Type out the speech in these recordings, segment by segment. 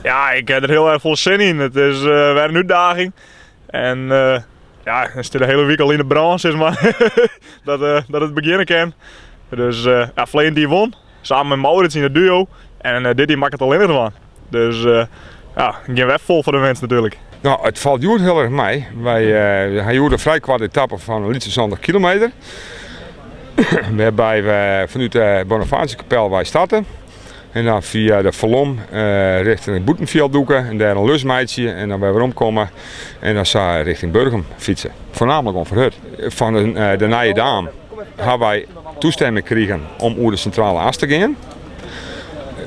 Ja, ik heb er heel erg veel zin in. Het is weer een uitdaging. En ja, het is de hele week al in de branche, zeg maar. dat het beginnen kan. Dus ja, verleden die won. Samen met Maurits in het duo. En dit maakt het alleen ervan. Dus ja, geen weg vol voor de mensen natuurlijk. Nou, het valt Joert heel erg mee. Hij joert een vrij kwart etappe van 170 kilometer. Waarbij we vanuit de Bonifatiekapel wij starten. En dan via de Verlom richting het Boetenveld doeken. En daar een lusmeidje. En dan weer omkomen. En dan zou richting Burgum fietsen. Voornamelijk om verhut. Van de Nije Dam hebben wij toestemming gekregen om over de centrale as te gaan.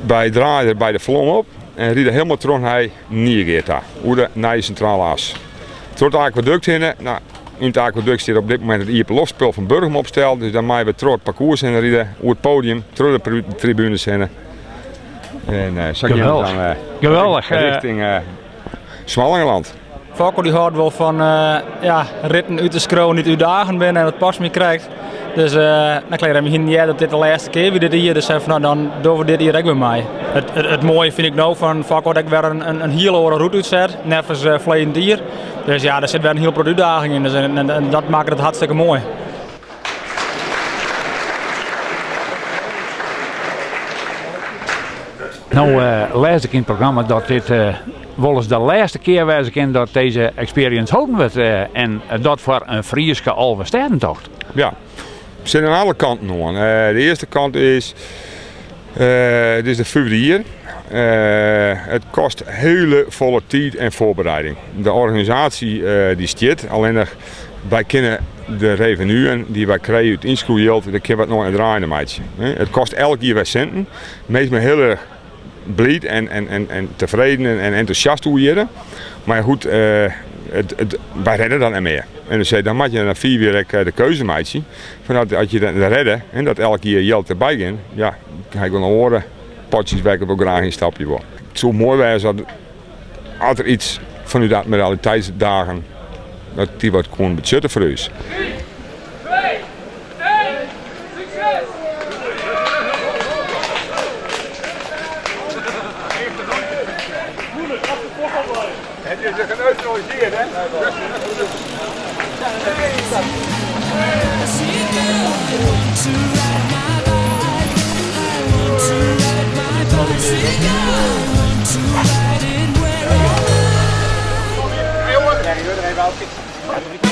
Wij draaiden bij de Verlom op. En rieden helemaal terug naar Niergeert, over de Nije centrale as. Tot het aquaduct heen. Nou, in het aquaduct zit op dit moment het IEP-lofspul van Burgum opgesteld. Dus dan maken we terug het parcours en rieden over het podium, terug de tribunes heen. En zo gaan we dan geweldig. Richting Smallingeland. Fokko die houdt wel van ritten uit de scroll, niet uitdagen binnen en het pas meer krijgt. Dus dan krijg je hier dat dit de laatste keer weer dit hier. Dus van, dan doen we dit hier ook weer mee. Het mooie vind ik nou van Fokko dat ik weer een heel route uitzet. Net als verleden dier. Dus ja, er zit weer een heel uitdaging in. Dus, en dat maakt het hartstikke mooi. Nou lees ik in het programma dat dit wel eens de laatste keer was dat deze experience houden wordt. En dat voor een Frieske Alverstedentocht. Ja, we zijn aan alle kanten aan. De eerste kant is, dit is de vijfde jaar. Het kost hele volle tijd en voorbereiding. De organisatie die stiert, alleen wij kennen de revenuen die wij krijgen uit inschroeigeld, daar kunnen we het nog aan draaien meidje. Het kost elk jaar weer centen. Meestal heel erg blij en tevreden en enthousiast hoe je. Maar goed, wij redden dat niet meer. En dus dan moet je na 4 weer de keuze meidje. Van dat je dat redden en dat elk jaar geld erbij gaat, ja, ga ik wel naar horen. Potjes werken we graag een stapje voor. Het zou mooi zijn als er iets van uw admiraliteitsdagen dat die wat gewoon budgetten voor ons. Het is geneutraliseerd, hè? Jongen,